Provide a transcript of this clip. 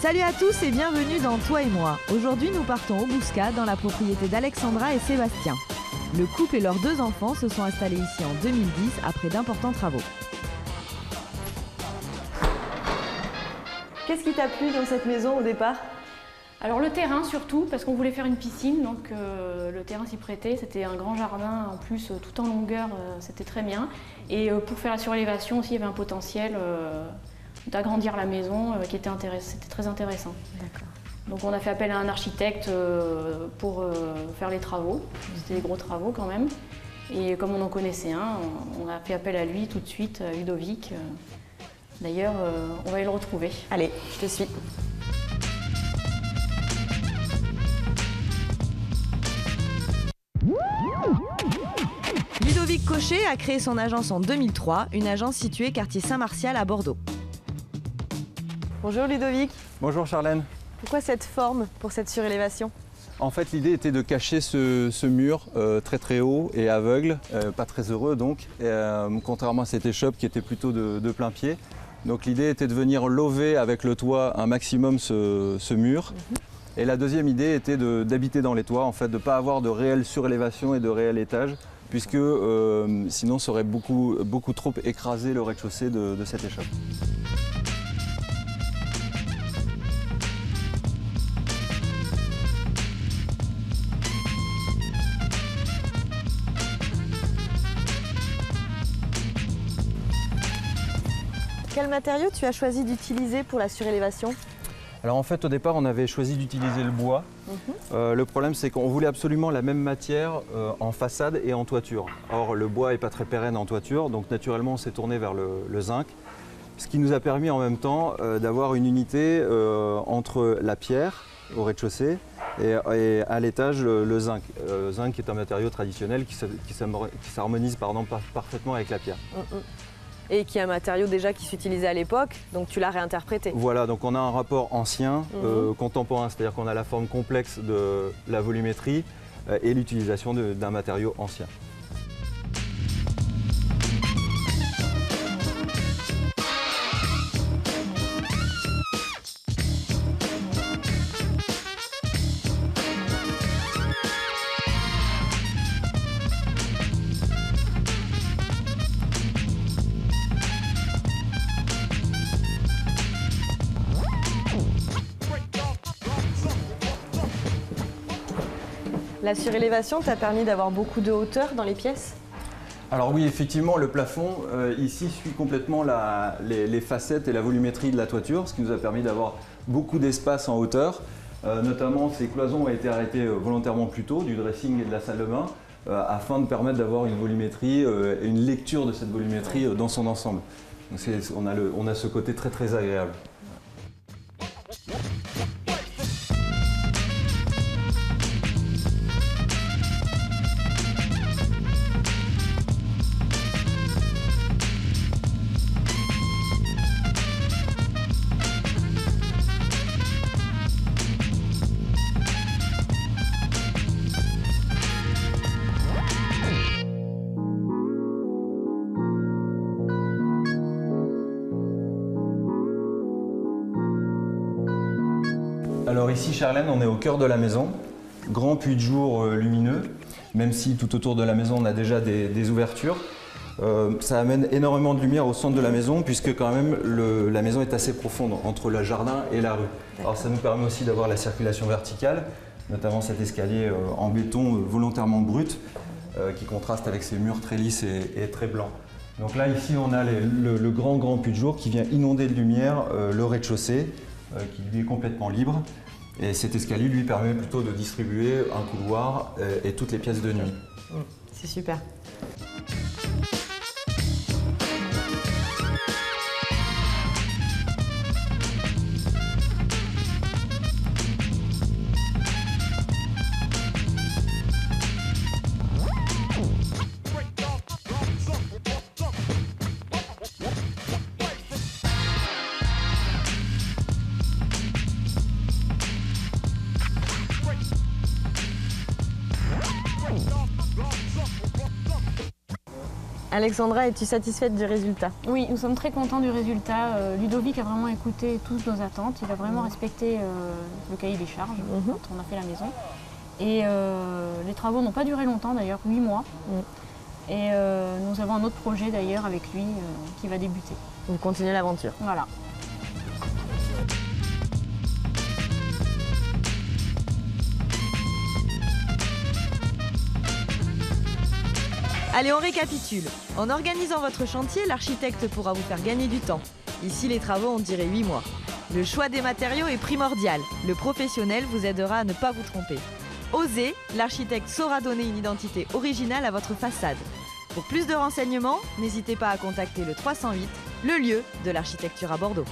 Salut à tous et bienvenue dans Toi et moi. Aujourd'hui, nous partons au Bouscat, dans la propriété d'Alexandra et Sébastien. Le couple et leurs 2 enfants se sont installés ici en 2010 après d'importants travaux. Qu'est-ce qui t'a plu dans cette maison au départ ? Alors le terrain surtout, parce qu'on voulait faire une piscine, donc le terrain s'y prêtait, c'était un grand jardin en plus tout en longueur, c'était très bien. Et pour faire la surélévation aussi, il y avait un potentiel d'agrandir la maison c'était très intéressant. D'accord. Donc on a fait appel à un architecte pour faire les travaux, c'était des gros travaux quand même. Et comme on en connaissait un, on a fait appel à lui tout de suite, Ludovic. D'ailleurs, on va aller le retrouver. Allez, je te suis. Ludovic Cochet a créé son agence en 2003, une agence située quartier Saint-Martial à Bordeaux. Bonjour Ludovic. Bonjour Charlène. Pourquoi cette forme pour cette surélévation ? En fait, l'idée était de cacher ce mur très très haut et aveugle, pas très heureux donc, contrairement à cette échoppe qui était plutôt de plein pied. Donc l'idée était de venir lever avec le toit un maximum ce mur. Et la deuxième idée était d'habiter dans les toits, en fait, de ne pas avoir de réelle surélévation et de réel étage, puisque sinon ça aurait beaucoup trop écrasé le rez-de-chaussée de cette échoppe. Quel matériau tu as choisi d'utiliser pour la surélévation ? Alors en fait au départ on avait choisi d'utiliser le bois. Le problème c'est qu'on voulait absolument la même matière en façade et en toiture. Or le bois n'est pas très pérenne en toiture, donc naturellement on s'est tourné vers le zinc. Ce qui nous a permis en même temps d'avoir une unité entre la pierre au rez-de-chaussée et à l'étage le zinc. Le zinc est un matériau traditionnel qui s'harmonise parfaitement avec la pierre. Et qui est un matériau déjà qui s'utilisait à l'époque, donc tu l'as réinterprété. Voilà, donc on a un rapport ancien, contemporain, c'est-à-dire qu'on a la forme complexe de la volumétrie et l'utilisation d'un matériau ancien. La surélévation t'a permis d'avoir beaucoup de hauteur dans les pièces ? Alors oui, effectivement, le plafond ici suit complètement les facettes et la volumétrie de la toiture, ce qui nous a permis d'avoir beaucoup d'espace en hauteur. Notamment, ces cloisons ont été arrêtées volontairement plus tôt, du dressing et de la salle de bain, afin de permettre d'avoir une volumétrie et une lecture de cette volumétrie dans son ensemble. Donc on a ce côté très très agréable. Alors ici Charlène, on est au cœur de la maison, grand puits de jour lumineux, même si tout autour de la maison on a déjà des ouvertures. Ça amène énormément de lumière au centre de la maison puisque quand même la maison est assez profonde entre le jardin et la rue. Alors ça nous permet aussi d'avoir la circulation verticale, notamment cet escalier en béton volontairement brut qui contraste avec ces murs très lisses et très blancs. Donc là ici on a le grand puits de jour qui vient inonder de lumière le rez-de-chaussée qui lui est complètement libre. Et cet escalier lui permet plutôt de distribuer un couloir et toutes les pièces de nuit. C'est super. Alexandra, es-tu satisfaite du résultat? Oui, nous sommes très contents du résultat. Ludovic a vraiment écouté toutes nos attentes. Il a vraiment respecté le cahier des charges quand on a fait la maison. Et les travaux n'ont pas duré longtemps d'ailleurs, 8 mois. Et nous avons un autre projet d'ailleurs avec lui qui va débuter. Vous continuez l'aventure. Voilà. Allez, on récapitule. En organisant votre chantier, l'architecte pourra vous faire gagner du temps. Ici, les travaux ont duré 8 mois. Le choix des matériaux est primordial. Le professionnel vous aidera à ne pas vous tromper. Osez, l'architecte saura donner une identité originale à votre façade. Pour plus de renseignements, n'hésitez pas à contacter le 308, le lieu de l'architecture à Bordeaux.